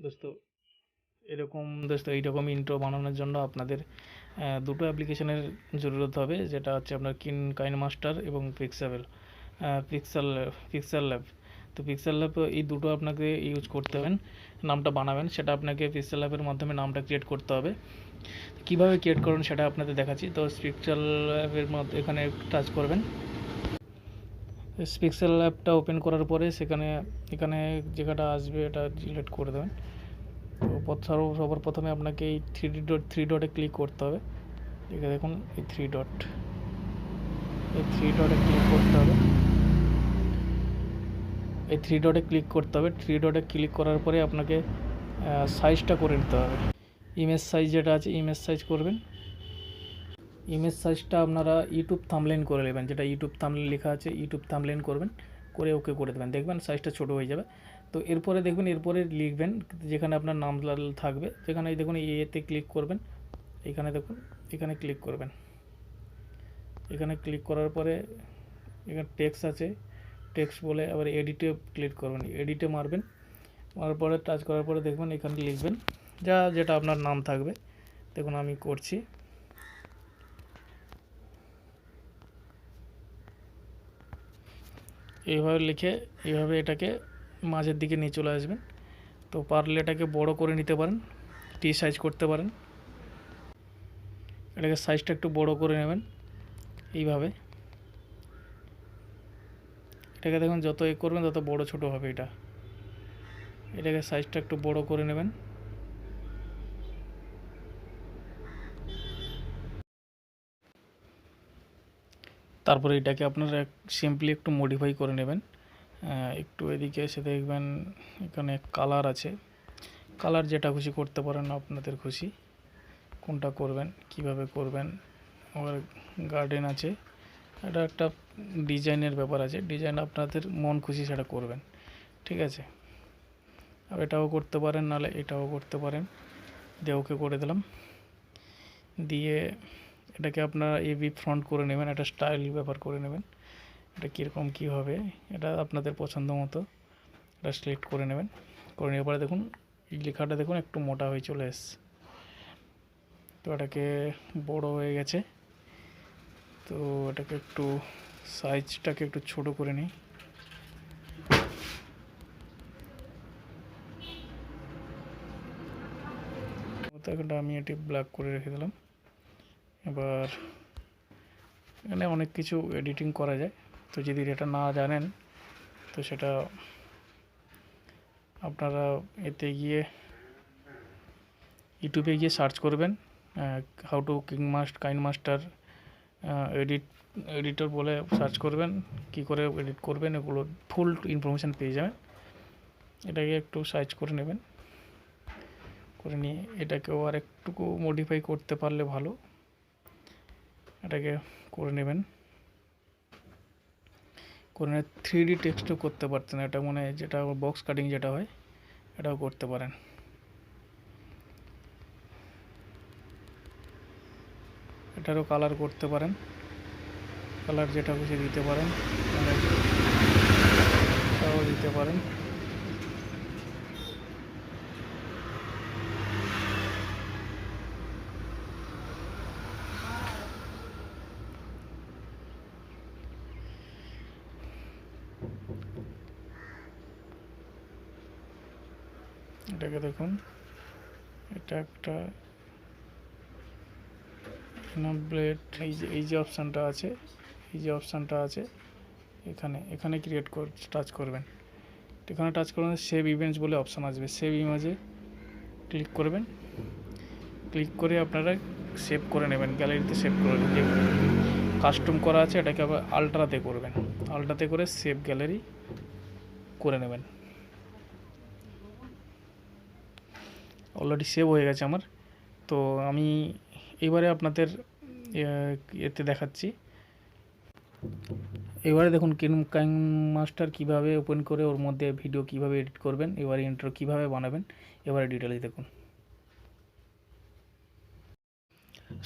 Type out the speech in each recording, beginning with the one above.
দোস্ত এইরকম ইন্ট্রো বানানোর জন্য আপনাদের দুটো অ্যাপ্লিকেশনের জরুরত হবে, যেটা হচ্ছে আপনার কাইনমাস্টার এবং পিক্সেল পিক্সেল ল্যাব। তো পিক্সেল ল্যাব এই দুটো আপনাকে ইউজ করতে হবে। নামটা বানাবেন সেটা আপনাকে পিক্সেল ল্যাবের মাধ্যমে নামটা ক্রিয়েট করতে হবে। কিভাবে ক্রিয়েট করবেন সেটা আপনাদের দেখাচ্ছি। তো পিক্সেল ল্যাবের মধ্যে এখানে টাচ করবেন। পিক্সেল ল্যাবটা ওপেন করার পরে এখানে যেটা আসবে এটা সিলেক্ট করে দেবেন। তো সবার প্রথমে আপনাকে এই থ্রি ডটে ক্লিক করতে হবে। ঠিক আছে, দেখুন এই থ্রি ডটে ক্লিক করতে হবে। থ্রি ডটে ক্লিক করার পরে আপনাকে সাইজটা করে নিতে হবে। ইমেজ সাইজ যেটা আছে ইমেজ সাইজ করবেন। ইমেজ সাইজটা আপনারা ইউটিউব থাম্বনেইল করে নেবেন, যেটা ইউটিউব থাম্বনেইল লেখা আছে ইউটিউব থাম্বনেইল করবেন, করে ওকে করে দেবেন। দেখবেন সাইজটা ছোটো হয়ে যাবে। তো এরপরে লিখবেন যেখানে আপনার নাম থাকবে, যেখানে দেখুন এতে ক্লিক করবেন। এখানে দেখুন এখানে ক্লিক করবেন। এখানে ক্লিক করার পরে এখানে টেক্সট আছে, টেক্সট বলে আবার এডিটে ক্লিক করবেন, এডিটে মারবেন। মারার পরে টাচ করার পরে দেখবেন এখানে লিখবেন যেটা আপনার নাম থাকবে। দেখুন আমি করছি। এইভাবে লিখে এইভাবে এটাকে মাঝের দিকে নিয়ে চলে আসবেন। তো পারলে এটাকে বড় করে নিতে পারেন, সাইজ করতে পারেন। এটাকে সাইজটা একটু বড় করে নেবেন এইভাবে। এটাকে দেখুন যত করবেন তত বড় ছোট হবে। এটাকে সাইজটা একটু বড় করে নেবেন। তারপরে এটাকে আপনারা সিম্পলি একটু মডিফাই করে নেবেন। একটু এদিকে এসে দেখবেন এখানে কালার আছে, কালার যেটা খুশি করতে পারেন, আপনাদের খুশি কোনটা করবেন, কিভাবে করবেন। আবার গার্ডেন আছে, এটা একটা ডিজাইনের ব্যাপার আছে, ডিজাইন আপনাদের মন খুশি সেটা করবেন। ঠিক আছে, আর এটাও করতে পারেন, নাহলে এটাও করতে পারেন। দিয়ে ওকে করে দিলাম। দিয়ে এটাকে আপনারা এবি ফ্রন্ট করে নেবেন, একটা স্টাইল ব্যাপার করে নেবেন। এটা কীরকম কী হবে এটা আপনাদের পছন্দ মতো এটা সিলেক্ট করে নেবেন। করে নেওয়ার পরে দেখুন এই লেখাটা দেখুন একটু মোটা হয়ে চলে এসছে। তো এটাকে বড় হয়ে গেছে। তো এটাকে একটু সাইজটাকে একটু ছোট করে নিই। এটা আমি এটি ব্ল্যাক করে রেখে দিলাম। এবার এখানে অনেক কিছু এডিটিং করা যায়। তো যদি এটা না জানেন তো সেটা আপনারা এতে গিয়ে ইউটিউবে গিয়ে সার্চ করবেন হাউ টু কাইনমাস্টার এডিটর বলে সার্চ করবেন, কি করে এডিট করবেন এগুলো ফুল ইনফরমেশান পেয়ে যাবেন। এটাকে একটু সাইজ করে নেবেন, করে নিয়ে এটাকেও আর একটুকু মডিফাই করতে পারলে ভালো। এটাকে করে নেবেন, করে নিয়ে 3D টেক্সটও করতে পারতেন, এটা মনে যেটা বক্স কাটিং যেটা হয় এটাও করতে পারেন। এটারও কালার করতে পারেন, কালার যেটা খুশি দিতে পারেন, এটাও দিতে পারেন। এটাকে দেখুন এটা একটা ব্লেড, এই যে অপশানটা আছে এখানে ক্রিয়েট টাচ করবেন। এখানে টাচ করবেন, সেভ ইমেজ বলে অপশান আসবে, সেভ ইমেজে ক্লিক করবেন। ক্লিক করে আপনারা সেভ করে নেবেন, গ্যালারিতে সেভ করে নেবেন। যে কাস্টম করা আছে এটাকে আবার আলট্রাতে করবেন, আলট্রাতে করে সেভ গ্যালারি করে নেবেন। অলরেডি সেভ হয়ে গেছে আমার। তো আমি এবারে আপনাদের এতে দেখাচ্ছি। এবারে দেখুন কাইনমাস্টার কীভাবে ওপেন করে ওর মধ্যে ভিডিও কীভাবে এডিট করবেন, এবারে ইন্ট্রো কীভাবে বানাবেন, এবারে ডিটেলস দেখুন।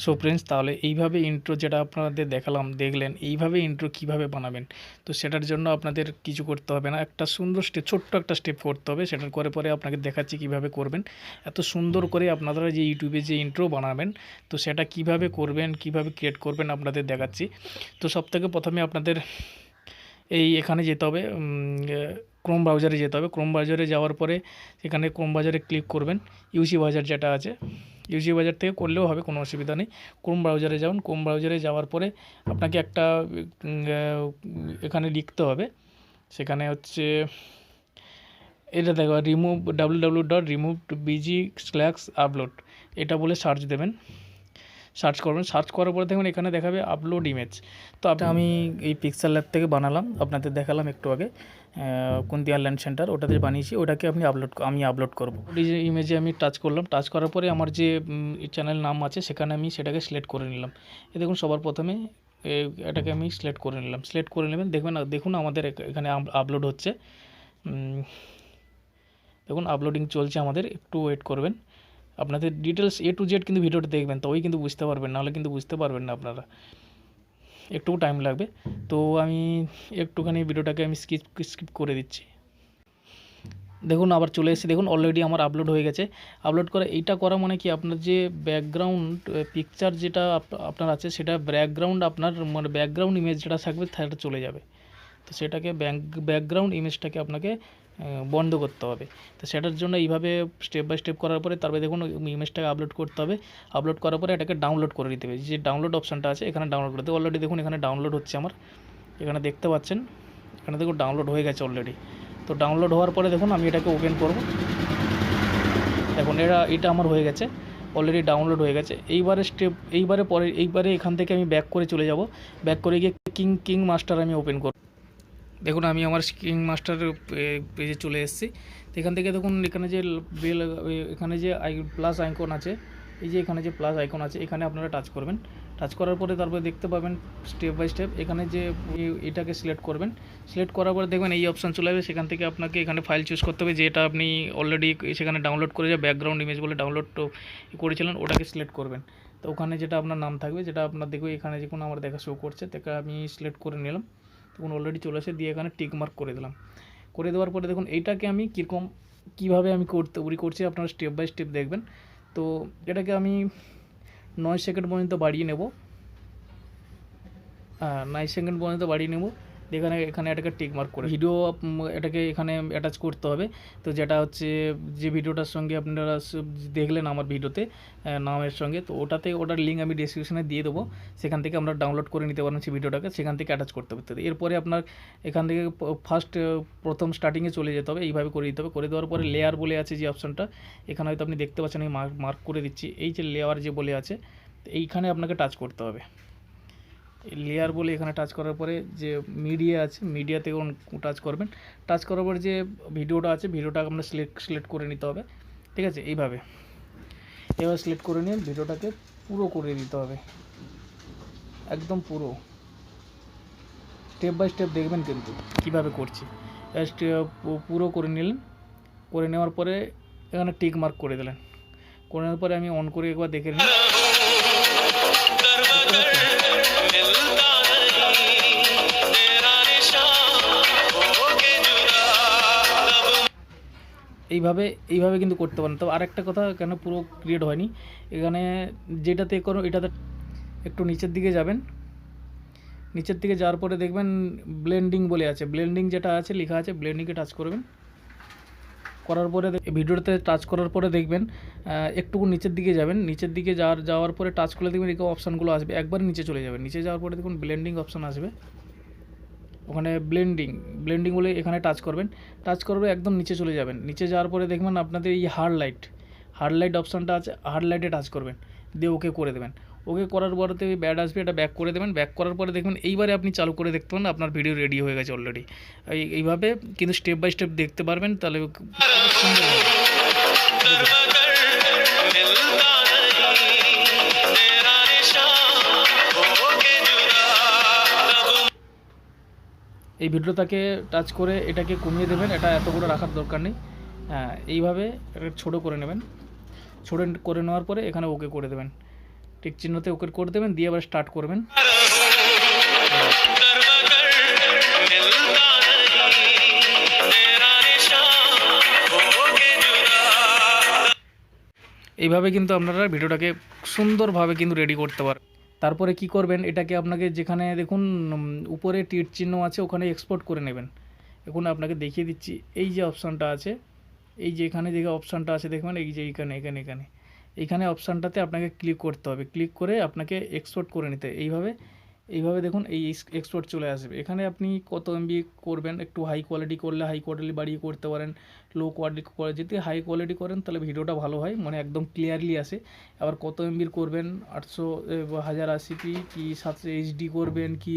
সো ফ্রেন্ডস, তাহলে এইভাবে ইন্ট্রো যেটা আপনাদের দেখালাম, দেখলেন এইভাবে ইন্ট্রো কিভাবে বানাবেন। তো সেটার জন্য আপনাদের কিছু করতে হবে না, একটা সুন্দর স্টেপ, ছোট্ট একটা স্টেপ করতে হবে। সেটার করে পরে আপনাকে দেখাচ্ছি কিভাবে করবেন। এত সুন্দর করে আপনারা যে ইউটিউবে যে ইন্ট্রো বানাবেন, তো সেটা কিভাবে করবেন, কিভাবে ক্রিয়েট করবেন আপনাদের দেখাচ্ছি। তো সবথেকে প্রথমে আপনাদের এখানে যেতে হবে, ক্রোম ব্রাউজারে যেতে হবে। ক্রোম ব্রাউজারে যাওয়ার পরে এখানে ক্রোম ব্রাউজারে ক্লিক করবেন। ইউসি ব্রাউজার যেটা আছে, ইউসি ব্রাউজার থেকে করলেও হবে, কোনো অসুবিধা নেই। ক্রোম ব্রাউজারে যাবেন। ক্রোম ব্রাউজারে যাওয়ার পরে আপনাকে একটা এখানে লিখতে হবে, সেখানে হচ্ছে এটা দেখো, www.remove.bg/upload, এটা বলে সার্চ দেবেন। সার্চ করবেন, সার্চ করার পরে দেখবেন এখানে দেখাবে আপলোড ইমেজ। তো আমি এই পিক্সেল ল্যাব থেকে বানালাম, আপনাদের দেখালাম একটু আগে, কুন্তিয়া ল্যান্ড সেন্টার, ওটাতে বানিয়েছি। ওটাকে আমি আপলোড করবো। এই যে ইমেজে আমি টাচ করলাম, টাচ করার পরে আমার যে চ্যানেল নাম আছে সেখানে আমি সেটাকে সিলেক্ট করে নিলাম। দেখুন সবার প্রথমে এটাকে আমি সিলেক্ট করে নিলাম। সিলেক্ট করে নেবেন, দেখুন আমাদের এখানে আপলোড হচ্ছে। দেখুন আপলোডিং চলছে আমাদের, একটু ওয়েট করবেন। আপনাদের ডিটেলস A to Z কিন্তু ভিডিওটা দেখবেন, তবেই কিন্তু বুঝতে পারবেন, নাহলে কিন্তু বুঝতে পারবেন না আপনারা, একটু টাইম লাগবে। তো আমি একটুখানি ভিডিওটাকে আমি স্কিপ করে দিচ্ছি। দেখুন আবার চলে এসেছি, দেখুন অলরেডি আমার আপলোড হয়ে গেছে। আপলোড করে এইটা করা মানে কি, আপনার যে ব্যাকগ্রাউন্ড পিকচার যেটা আপনার আছে, সেটা ব্যাকগ্রাউন্ড আপনার মানে ব্যাকগ্রাউন্ড ইমেজ যেটা থাকবে সেটা চলে যাবে। তো সেটাকে ব্যাকগ্রাউন্ড ইমেজটাকে আপনাকে বন্ধ করতে হবে। তো সেটার জন্য এইভাবে স্টেপ বাই স্টেপ করার পরে তারপরে দেখুন ইমেজটাকে আপলোড করতে হবে। আপলোড করার পরে এটাকে ডাউনলোড করে নিতে হবে। যে ডাউনলোড অপশানটা আছে এখানে ডাউনলোড করতে হবে। অলরেডি দেখুন এখানে ডাউনলোড হচ্ছে আমার, এখানে দেখতে পাচ্ছেন, এখানে দেখুন ডাউনলোড হয়ে গেছে অলরেডি। তো ডাউনলোড হওয়ার পরে দেখুন আমি এটাকে ওপেন করব। দেখুন এটা আমার হয়ে গেছে, অলরেডি ডাউনলোড হয়ে গেছে। এইবারে এখান থেকে আমি ব্যাক করে চলে যাব। ব্যাক করে গিয়ে কিং মাস্টার আমি ওপেন করব। দেখুন আমি আমার কিং মাস্টার পেজে চলে এসেছি। তো এখান থেকে দেখুন এখানে যে এখানে যে প্লাস আইকন আছে, এই যে এখানে যে প্লাস আইকন আছে, এখানে আপনারা টাচ করবেন। টাচ করার পরে তারপরে দেখতে পাবেন স্টেপ বাই স্টেপ এখানে যে এটাকে সিলেক্ট করবেন। সিলেক্ট করার পরে দেখবেন এই অপশান চলে আসবে। সেখান থেকে আপনাকে এখানে ফাইল চুজ করতে হবে, যেটা আপনি অলরেডি সেখানে ডাউনলোড করে যে ব্যাকগ্রাউন্ড ইমেজ বলে ডাউনলোড করেছিলেন, ওটাকে সিলেক্ট করবেন। তো ওখানে যেটা আপনার নাম থাকবে, যেটা আপনার দেখবে এখানে যে কোনো আমার দেখা শো করছে, তাকে আমি সিলেক্ট করে নিলাম। তখন অলরেডি চলে আসে, দিয়ে এখানে টিক মার্ক করে দিলাম। করে দেওয়ার পরে দেখুন এইটাকে আমি কীভাবে আমি করছি আপনারা স্টেপ বাই স্টেপ দেখবেন। তো এটাকে আমি 9 সেকেন্ড পর্যন্ত বাড়িয়ে নেব, 9 সেকেন্ড পর্যন্ত বাড়িয়ে নেব। এখানে এটাকে টিক মার্ক করে ভিডিও এটাকে এখানে অ্যাটাচ করতে হবে। তো যেটা হচ্ছে যে ভিডিওটার সঙ্গে আপনারা দেখলেন আমার ভিডিওতে নামের সঙ্গে, তো ওটার লিঙ্ক আমি ডেসক্রিপশনে দিয়ে দেবো। সেখান থেকে আমরা ডাউনলোড করে নিতে পারেন সেই ভিডিওটাকে, সেখান থেকে অ্যাটাচ করতে হবে। এরপরে আপনার এখান থেকে প্রথম স্টার্টিংয়ে চলে যেতে হবে, এইভাবে করে দিতে হবে। করে দেওয়ার পরে লেয়ার বলে আছে যে অপশানটা, এখানে হয়তো আপনি দেখতে পাচ্ছেন, আমি মার্ক করে দিচ্ছি। এই যে লেয়ার যে বলে আছে, এইখানে আপনাকে টাচ করতে হবে। লেয়ার বলে এখানে টাচ করার পরে যে মিডিয়া আছে, মিডিয়াতে টাচ করবেন। টাচ করার পরে যে ভিডিওটা আছে, ভিডিওটা আপনার সিলেক্ট করে নিতে হবে। ঠিক আছে, এইভাবে এবার সিলেক্ট করে নিয়ে ভিডিওটাকে পুরো করে দিতে হবে, একদম পুরো। স্টেপ বাই স্টেপ দেখবেন কিন্তু কীভাবে করছি। পুরো করে নিলেন, করে নেওয়ার পরে এখানে টিক মার্ক করে দিলেন। করে নেওয়ার পরে আমি অন করে একবার দেখে নিই। এইভাবে কিন্তু করতে পারেন। তবে আরেকটা কথা, কেন পুরো ক্রিয়েট হয়নি, এখানে যেটাতে করো এটাতে একটু নিচের দিকে যাবেন। নিচের দিকে যাওয়ার পরে দেখবেন ব্লেন্ডিং বলে আছে, ব্লেন্ডিং যেটা আছে লেখা আছে, ব্লেন্ডিংয়ে টাচ করবেন। করার পরে ভিডিওতে টাচ করার পরে দেখবেন একটু নিচের দিকে যাবেন। নিচের দিকে যাওয়ার পরে টাচ করলে দেখবেন এই অপশানগুলো আসবে, একবারে নিচে চলে যাবেন। নিচে যাওয়ার পরে দেখুন ব্লেন্ডিং অপশান আসবে, ওখানে ব্লেন্ডিং বলে এখানে টাচ করবেন। টাচ করবে একদম নিচে চলে যাবেন। নিচে যাওয়ার পরে দেখবেন আপনাদের এই হার্ড লাইট অপশানটা আছে, হার্ড লাইটে টাচ করবেন, দিয়ে ওকে করে দেবেন। ওকে করার পরেতে ব্যাড আসবে, এটা ব্যাক করে দেবেন। ব্যাক করার পরে দেখবেন এইবারে আপনি চালু করে দেখতে পারেন আপনার ভিডিও রেডি হয়ে গেছে অলরেডি। এইভাবে কিন্তু স্টেপ বাই স্টেপ দেখতে পারবেন, তাহলে সুন্দর হবে। এই ভিডিওটাকে টাচ করে এটাকে কমিয়ে দেবেন, এটা এত করে রাখার দরকার নেই। এইভাবে ছোটো করে নেবেন। ছোটো করে নেওয়ার পরে এখানে ওকে করে দেবেন। টিক চিহ্নতে ওকে করে দেবেন, দিয়ে আবার স্টার্ট করবেন। এইভাবে কিন্তু আপনারা ভিডিওটাকে সুন্দরভাবে কিন্তু রেডি করতে পারেন। তারপরে কি করবেন, এটাকে আপনাকে যেখানে দেখুন উপরে তীর চিহ্ন আছে ওখানে এক্সপোর্ট করে নেবেন। এখন আপনাকে দেখিয়ে দিচ্ছি, এই যে অপশানটা আছে, এই যে এখানে যে অপশানটা আছে দেখবেন, এই যে এইখানে অপশানটাতে আপনাকে ক্লিক করতে হবে। ক্লিক করে আপনাকে এক্সপোর্ট করে নিতে এইভাবে দেখুন এই এক্সপোর্ট চলে আসবে। এখানে আপনি কত এমবি করবেন, একটু হাই কোয়ালিটি করলে হাই কোয়ালিটি বাড়িয়ে করতে পারেন, লো কোয়ালিটি করে যদি হাই কোয়ালিটি করেন তাহলে ভিডিওটা ভালো হয়, মানে একদম ক্লিয়ারলি আসে। আবার কত এমবির করবেন, 800 1080p কি 700 HD করবেন কি